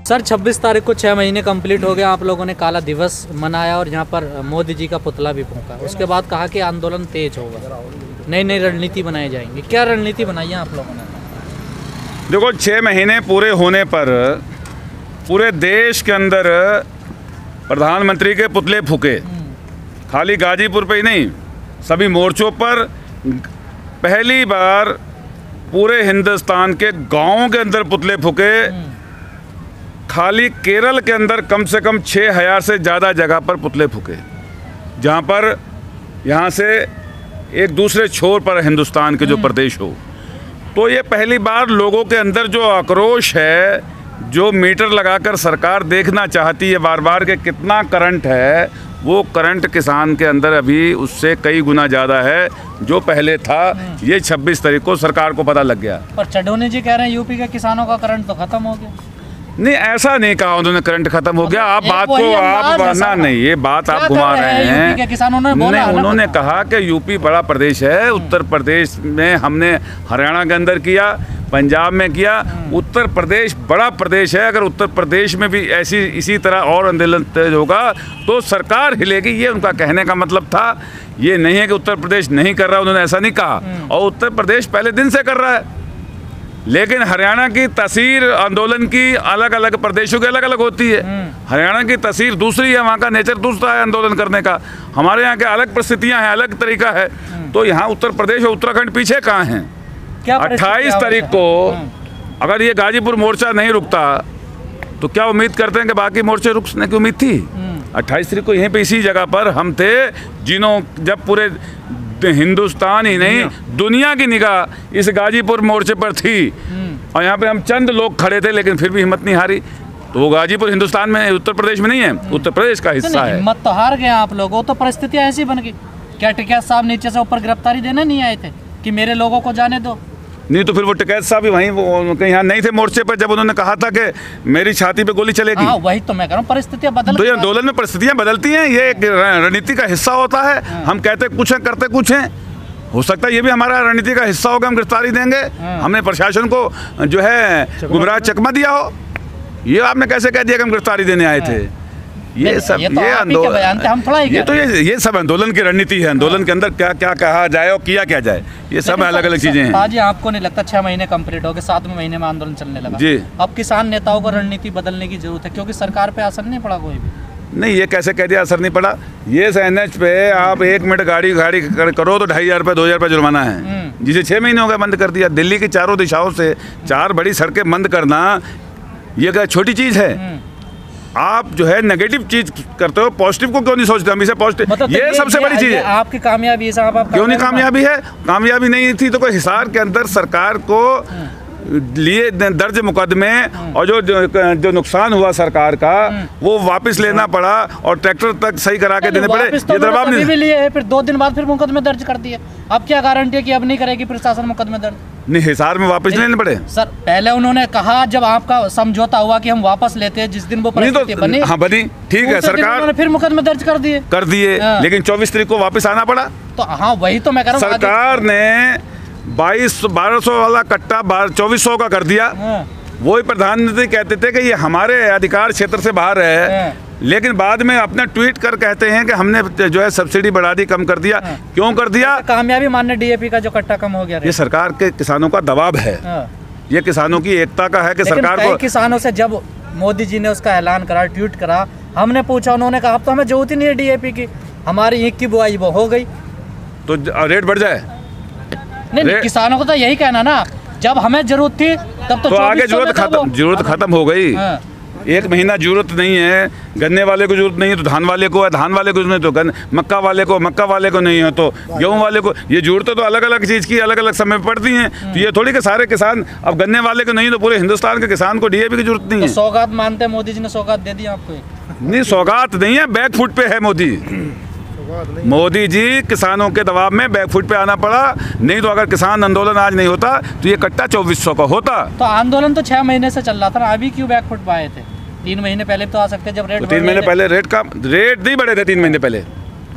Sir 26 तारीख को 6 महीने कंप्लीट हो गया, आप लोगों ने काला दिवस मनाया और यहाँ पर मोदी जी का पुतला भी फूंका। उसके बाद कहा कि आंदोलन तेज होगा, नई नई रणनीति बनाई जाएंगी। क्या रणनीति बनाई है आप लोगों ने? देखो, 6 महीने पूरे होने पर पूरे देश के अंदर प्रधानमंत्री के पुतले फूके। खाली गाजीपुर पे ही नहीं, सभी मोर्चों पर पहली बार पूरे हिंदुस्तान के गांवों के अंदर पुतले फूके। खाली केरल के अंदर कम से कम 6000 से ज़्यादा जगह पर पुतले फूके, जहाँ पर यहाँ से एक दूसरे छोर पर हिंदुस्तान के जो प्रदेश हो। तो ये पहली बार लोगों के अंदर जो आक्रोश है, जो मीटर लगाकर सरकार देखना चाहती है बार बार कि कितना करंट है, वो करंट किसान के अंदर अभी उससे कई गुना ज़्यादा है जो पहले था। ये 26 तारीख को सरकार को पता लग गया। पर चड्ढोनी जी कह रहे हैं यूपी के किसानों का करंट तो खत्म हो गया। नहीं, ऐसा नहीं कहा उन्होंने करंट खत्म हो गया। आप बात को आप ना, नहीं, ये बात आप घुमा रहे हैं। किसानों ने बोला, नहीं, उन्होंने कहा कि यूपी बड़ा प्रदेश है। उत्तर प्रदेश में हमने हरियाणा के अंदर किया, पंजाब में किया। उत्तर प्रदेश बड़ा प्रदेश है। अगर उत्तर प्रदेश में भी इसी तरह और आंदोलन तेज होगा तो सरकार हिलेगी। ये उनका कहने का मतलब था। ये नहीं है कि उत्तर प्रदेश नहीं कर रहा, उन्होंने ऐसा नहीं कहा। और उत्तर प्रदेश पहले दिन से कर रहा है, लेकिन हरियाणा की तासीर आंदोलन की अलग अलग प्रदेशों की अलग अलग होती है। हरियाणा की तासीर दूसरी है, वहाँ का नेचर दूसरा है आंदोलन करने का। हमारे यहाँ के अलग परिस्थितियाँ हैं, अलग तरीका है। तो यहाँ उत्तर प्रदेश और उत्तराखंड पीछे कहाँ हैं? 28 तारीख को अगर ये गाजीपुर मोर्चा नहीं रुकता तो क्या उम्मीद करते हैं कि बाकी मोर्चे रुकने की उम्मीद थी? 28 तारीख को यहीं पे इसी जगह पर हम थे, जब पूरे हिंदुस्तान ही नहीं दुनिया की निगाह इस गाजीपुर मोर्चे पर थी और यहाँ पे हम चंद लोग खड़े थे, लेकिन फिर भी हिम्मत नहीं हारी। तो वो गाजीपुर हिंदुस्तान में, उत्तर प्रदेश में नहीं है, उत्तर प्रदेश का हिस्सा है। हिम्मत तो हार गए आप लोगों, तो परिस्थितियाँ ऐसी बन गई। क्या टिकैत साहब नीचे से ऊपर गिरफ्तारी देने नहीं आए थे कि मेरे लोगों को जाने दो? नहीं, तो फिर वो टिकैत साहब भी वहीं कहीं यहाँ नहीं थे मोर्चे पर जब उन्होंने कहा था कि मेरी छाती पे गोली चलेगी। वही तो मैं कह रहा हूँ, परिस्थितियाँ बदल। तो ये आंदोलन में परिस्थितियाँ बदलती हैं, ये एक रणनीति का हिस्सा होता है। हम कहते कुछ हैं, करते कुछ हैं। हो सकता है ये भी हमारा रणनीति का हिस्सा होगा, हम गिरफ्तारी देंगे। हमने प्रशासन को जो है गुमराह चकमा दिया हो, ये आपने कैसे कह दिया कि हम गिरफ्तारी देने आए थे? ये सब ये आंदोलन, ये सब आंदोलन की रणनीति है। आंदोलन के अंदर क्या क्या कहा जाए और किया क्या जाए, ये सब अलग अलग चीजें हैं। आज आपको नहीं लगता 6 महीने कंप्लीट हो गए, 7वें महीने में आंदोलन चलने लगा जी? अब किसान नेताओं को रणनीति बदलने की जरूरत है, क्योंकि सरकार पे असर नहीं पड़ा कोई भी। नहीं, ये कैसे कह दिया असर नहीं पड़ा? ये NH पे आप 1 मिनट गाड़ी करो तो 2500 रुपये 2000 रुपये जुर्माना है, जिसे 6 महीने हो गए बंद कर दिया। दिल्ली की चारों दिशाओं से 4 बड़ी सड़कें बंद करना ये क्या छोटी चीज़ है? आप जो है नेगेटिव चीज करते हो, पॉजिटिव को क्यों नहीं सोचते? हमेशा पॉजिटिव, मतलब ये सबसे बड़ी चीज है। आपकी कामयाबी है साहब। आप क्यों नहीं कामयाबी है? कामयाबी नहीं थी तो कोई हिसार के अंदर सरकार को लिए दर्ज मुकदमे और जो नुकसान हुआ सरकार का वो वापस लेना पड़ा और ट्रैक्टर तक सही करा के देने पड़े। ये दबाव नहीं भी लिए, फिर 2 दिन बाद फिर मुकदमे दर्ज कर दिए। अब क्या गारंटी है कि अब नहीं करेगी प्रशासन मुकदमे दर्ज? नहीं, हिसार में वापस लेने पड़े सर। पहले उन्होंने कहा जब आपका समझौता हुआ कि हम वापस लेते हैं, जिस दिन वो परिस्थिति बनी, हाँ बनी, ठीक है, सरकार फिर मुकदमे दर्ज कर दिए। लेकिन 24 तारीख को वापस आना पड़ा। तो हाँ, वही तो मैं कह रहा हूँ, सरकार ने 1200 वाला कट्टा 2400 का कर दिया। वही प्रधानमंत्री कहते थे कि ये हमारे अधिकार क्षेत्र से बाहर है, लेकिन बाद में अपना ट्वीट कर कहते हैं कि हमने जो है सब्सिडी बढ़ा दी, कम कर दिया। क्यों कर दिया? कामयाबी मानने DAP का जो कट्टा कम हो गया। ये सरकार के किसानों का दबाव है, ये किसानों की एकता का है कि सरकार को। किसानों से जब मोदी जी ने उसका ऐलान करा, ट्वीट करा, हमने पूछा, उन्होंने कहा अब तो हमें जरूरत ही नहीं है DAP की, हमारी ईख की बुआई वो हो गई, तो रेट बढ़ जाए। नहीं, किसानों को तो यही कहना ना, जब हमें जरूरत थी तब तो आगे जरूरत खत्म हो गई। 1 महीना जरूरत नहीं है, गन्ने वाले को जरूरत नहीं है तो धान वाले को है, धान वाले को नहीं तो मक्का वाले को नहीं है तो गेहूं वाले को। ये जरूरतें तो अलग अलग चीज़ की अलग अलग समय में पड़ती हैं। तो ये थोड़ी कि सारे किसान, अब गन्ने वाले को नहीं तो पूरे हिंदुस्तान के किसान को DAP की जरूरत नहीं है। सौगात मानते हैं मोदी जी ने, सौगात दे दी आपको? नहीं, सौगात नहीं है, बैकफुट पे है मोदी जी। किसानों के दबाव में बैकफुट पे आना पड़ा, नहीं तो अगर किसान आंदोलन आज नहीं होता तो ये कट्टा 2400 का होता। तो आंदोलन तो 6 महीने से चल रहा था ना, अभी क्यों बैकफुट पे आए थे? 3 महीने पहले तो आ सकते जब रेट। तो 3 महीने पहले रेट नहीं बढ़े थे। 3 महीने पहले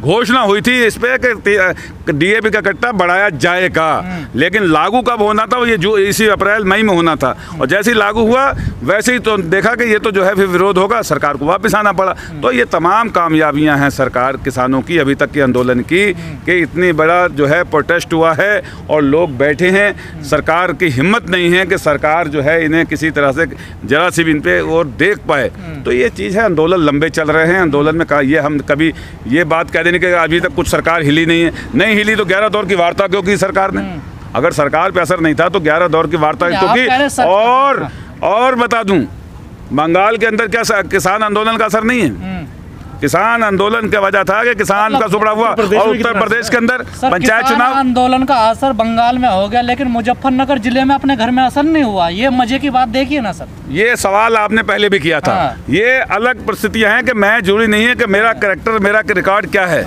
घोषणा हुई थी इस पे कि डीएपी का कट्टा बढ़ाया जाएगा, लेकिन लागू कब होना था, ये जो इसी अप्रैल मई में होना था। और जैसे ही लागू हुआ वैसे ही तो देखा कि ये तो जो है फिर विरोध होगा, सरकार को वापस आना पड़ा। तो ये तमाम कामयाबियां हैं सरकार किसानों की अभी तक के आंदोलन की, कि इतनी बड़ा जो है प्रोटेस्ट हुआ है और लोग बैठे हैं। सरकार की हिम्मत नहीं है कि सरकार जो है इन्हें किसी तरह से जरा सी भी इन पे और देख पाए। तो ये चीज़ है, आंदोलन लंबे चल रहे हैं। आंदोलन में ये हम कभी ये बात कह देने कि अभी तक कुछ सरकार हिली नहीं है, नहीं हिली तो 11 दौर की वार्ता क्यों की सरकार ने? अगर सरकार पे असर नहीं था तो 11 दौर की वार्ता क्यों की? और बता दूं, बंगाल के अंदर क्या किसान आंदोलन का असर नहीं है? किसान आंदोलन की वजह था कि किसान का सुबड़ा हुआ। और उत्तर प्रदेश के अंदर पंचायत चुनाव आंदोलन का असर बंगाल में हो गया, लेकिन मुजफ्फरनगर जिले में अपने घर में असर नहीं हुआ। ये मजे की बात देखिए ना सर। ये सवाल आपने पहले भी किया था। ये अलग परिस्थितियां हैं कि मैं जुड़ी नहीं है कि मेरा कैरेक्टर, मेरा रिकॉर्ड क्या है।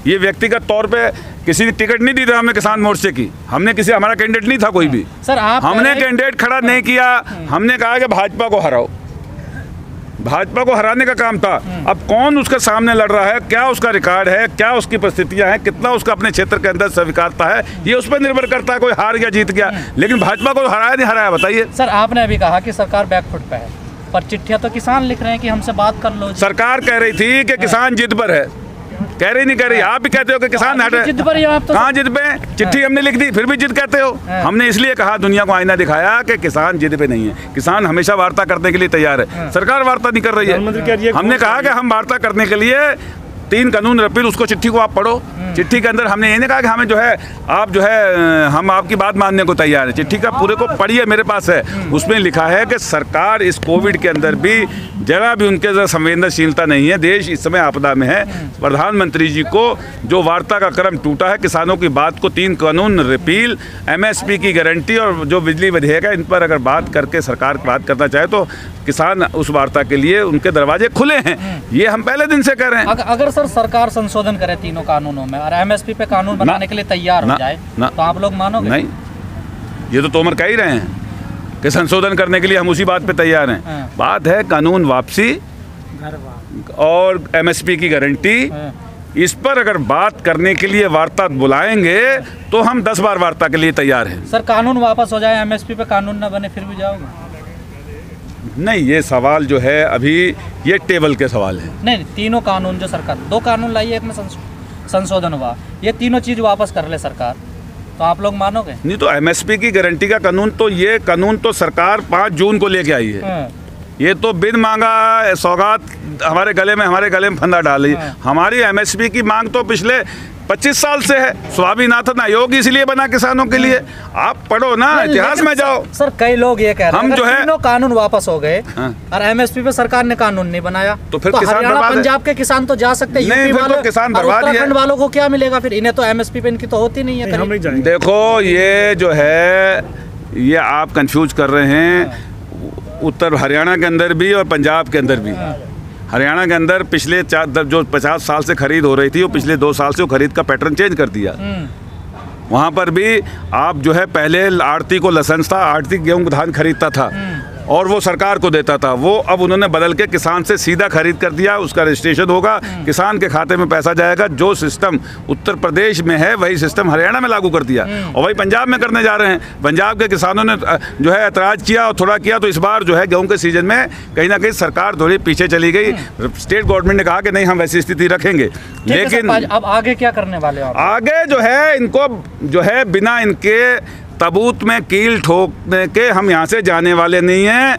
ये व्यक्तिगत तौर पे किसी ने टिकट नहीं दी थी हमने किसान मोर्चे की, हमने किसी, हमारा कैंडिडेट नहीं था कोई भी सर। हमने कैंडिडेट खड़ा नहीं किया, हमने कहा कि भाजपा को हराओ, भाजपा को हराने का काम था। अब कौन उसके सामने लड़ रहा है, क्या उसका रिकॉर्ड है, क्या उसकी परिस्थितियां हैं, कितना उसका अपने क्षेत्र के अंदर स्वीकारता है, ये उस पर निर्भर करता है। कोई हार गया जीत गया, लेकिन भाजपा को हराया नहीं हराया, बताइए सर। आपने अभी कहा कि सरकार बैकफुट पे है, पर चिट्ठियां तो किसान लिख रहे हैं कि हमसे बात कर लो। सरकार कह रही थी कि किसान जिद पर है, कह रही नहीं कह रही। आप भी कहते हो कि किसान हटे, जिद पर आप तो कहाँ जिद पे? चिट्ठी हमने लिख दी, फिर भी जिद कहते हो। हमने इसलिए कहा, दुनिया को आईना दिखाया कि किसान जिद पे नहीं है, किसान हमेशा वार्ता करने के लिए तैयार है। सरकार वार्ता नहीं कर रही है। हमने कहा कि हम वार्ता करने के लिए 3 कानून रिपील, उसको चिट्ठी को आप पढ़ो। चिट्ठी के अंदर हमने ये नहीं कहा कि हमें जो है आप जो है हम आपकी बात मानने को तैयार है। चिट्ठी का पूरे को पढ़िए, मेरे पास है। उसमें लिखा है कि सरकार इस कोविड के अंदर भी जरा भी उनके अंदर संवेदनशीलता नहीं है, देश इस समय आपदा में है। प्रधानमंत्री जी को जो वार्ता का क्रम टूटा है, किसानों की बात को 3 कानून रिपील, MSP की गारंटी और जो बिजली विधेयक है, इन पर अगर बात करके सरकार बात करना चाहे तो किसान उस वार्ता के लिए उनके दरवाजे खुले हैं। ये हम पहले दिन से कह रहे हैं। अगर सर सरकार संशोधन करे तीनों कानूनों में और MSP पे कानून बनाने के लिए तैयार हो जाए तो आप लोग मानोगे? नहीं, ये तो तोमर कह ही रहे हैं कि संशोधन करने के लिए हम उसी बात पे तैयार हैं। बात है कानून वापसी और MSP की गारंटी, इस पर अगर बात करने के लिए वार्ता बुलाएंगे तो हम 10 बार वार्ता के लिए तैयार हैं। सर कानून वापस हो जाए, MSP पे कानून न बने, फिर भी जाओगे? नहीं, ये सवाल जो है अभी ये टेबल के सवाल है। नहीं, तीनों कानून जो सरकार 2 कानून लाई है, एक में संशोधन हुआ, ये तीनों चीज वापस कर ले सरकार, तो आप लोग मानोगे? नहीं तो MSP की गारंटी का कानून तो ये कानून तो सरकार 5 जून को लेके आई है। ये तो बिन मांगा सौगात हमारे गले में फंदा डाली। हमारी MSP की मांग तो पिछले 25 साल से है। स्वामीनाथन आयोग इसलिए बना किसानों के लिए। आप पढ़ो ना, इतिहास में जाओ। सर कई लोग ये कह रहे हैं हम जो है तीनों कानून वापस हो गए और MSP पे सरकार ने कानून नहीं बनाया, तो फिर किसान हरियाणा पंजाब के किसान तो जा सकते हैं, नहीं, फिर तो किसान बर्बाद ही है। उत्तराखंड वालों को क्या मिलेगा फिर? इन्हें तो MSP पे इनकी तो होती नहीं है। देखो ये जो है ये आप कंफ्यूज कर रहे हैं। उत्तर हरियाणा के अंदर भी और पंजाब के अंदर भी। हरियाणा के अंदर पिछले जो 50 साल से खरीद हो रही थी, वो पिछले 2 साल से वो खरीद का पैटर्न चेंज कर दिया। वहाँ पर भी आप जो है पहले आड़ती को लाइसेंस था, आड़ती गेहूँ धान खरीदता था और वो सरकार को देता था। वो अब उन्होंने बदल के किसान से सीधा खरीद कर दिया। उसका रजिस्ट्रेशन होगा, किसान के खाते में पैसा जाएगा। जो सिस्टम उत्तर प्रदेश में है वही सिस्टम हरियाणा में लागू कर दिया और वही पंजाब में करने जा रहे हैं। पंजाब के किसानों ने जो है ऐतराज़ किया और थोड़ा किया, तो इस बार जो है गेहूँ के सीजन में कहीं ना कहीं सरकार थोड़ी पीछे चली गई। स्टेट गवर्नमेंट ने कहा कि नहीं, हम वैसी स्थिति रखेंगे। लेकिन अब आगे क्या करने वाले हो? आगे जो है इनको जो है बिना इनके तबूत में कील ठोकने के हम यहाँ से जाने वाले नहीं हैं।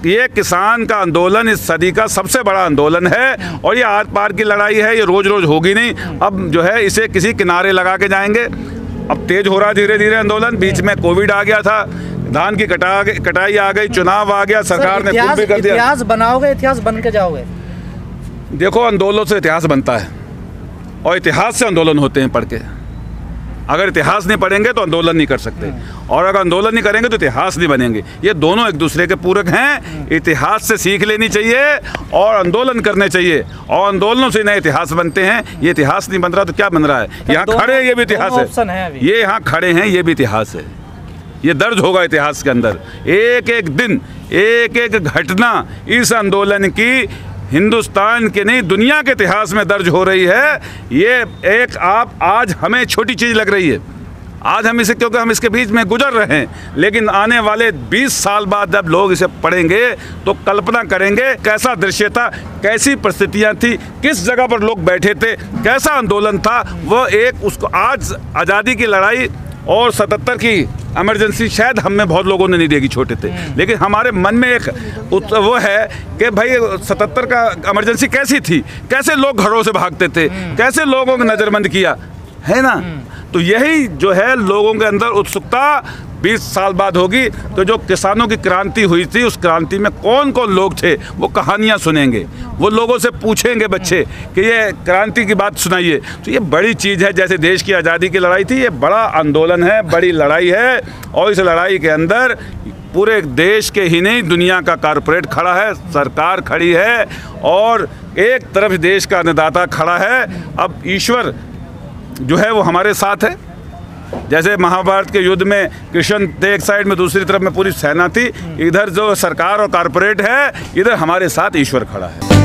ये किसान का आंदोलन इस सदी का सबसे बड़ा आंदोलन है और ये आर पार की लड़ाई है, ये रोज रोज होगी नहीं। अब जो है इसे किसी किनारे लगा के जाएंगे। अब तेज हो रहा धीरे धीरे आंदोलन। बीच में कोविड आ गया था, धान की कटाई आ गई, चुनाव आ गया, सरकार ने कुछ भी कर दिया। इतिहास बनाओगे, इतिहास बन के जाओगे? देखो, आंदोलन से इतिहास बनता है और इतिहास से आंदोलन होते हैं पढ़ के। अगर इतिहास नहीं पढ़ेंगे तो आंदोलन नहीं कर सकते, और अगर आंदोलन नहीं करेंगे तो इतिहास नहीं बनेंगे। ये दोनों एक दूसरे के पूरक हैं। इतिहास से सीख लेनी चाहिए और आंदोलन करने चाहिए, और आंदोलनों से नए इतिहास बनते हैं। ये इतिहास नहीं बन रहा तो क्या बन रहा है? यहाँ खड़े हैं, ये भी इतिहास है। ये यहाँ खड़े हैं, ये भी इतिहास है। ये दर्ज होगा इतिहास के अंदर। एक एक दिन, एक एक घटना इस आंदोलन की हिंदुस्तान के नहीं दुनिया के इतिहास में दर्ज हो रही है। ये एक आप आज हमें छोटी चीज़ लग रही है, आज हम इसे, क्योंकि हम इसके बीच में गुजर रहे हैं, लेकिन आने वाले 20 साल बाद जब लोग इसे पढ़ेंगे तो कल्पना करेंगे कैसा दृश्य था, कैसी परिस्थितियां थी, किस जगह पर लोग बैठे थे, कैसा आंदोलन था। वो एक उसको आज आज़ादी की लड़ाई और 77 की इमरजेंसी शायद हम में बहुत लोगों ने नहीं देखी, छोटे थे, लेकिन हमारे मन में एक वो है कि भाई 77 का इमरजेंसी कैसी थी, कैसे लोग घरों से भागते थे, कैसे लोगों को नज़रबंद किया, है ना। तो यही जो है लोगों के अंदर उत्सुकता 20 साल बाद होगी। तो जो किसानों की क्रांति हुई थी, उस क्रांति में कौन कौन लोग थे, वो कहानियाँ सुनेंगे, वो लोगों से पूछेंगे बच्चे कि ये क्रांति की बात सुनाइए। तो ये बड़ी चीज़ है, जैसे देश की आज़ादी की लड़ाई थी, ये बड़ा आंदोलन है, बड़ी लड़ाई है। और इस लड़ाई के अंदर पूरे देश के ही नहीं, दुनिया का कॉरपोरेट खड़ा है, सरकार खड़ी है, और एक तरफ देश का अन्नदाता खड़ा है। अब ईश्वर जो है वो हमारे साथ है। जैसे महाभारत के युद्ध में कृष्ण थे एक साइड में, दूसरी तरफ में पूरी सेना थी, इधर जो सरकार और कॉरपोरेट है, इधर हमारे साथ ईश्वर खड़ा है।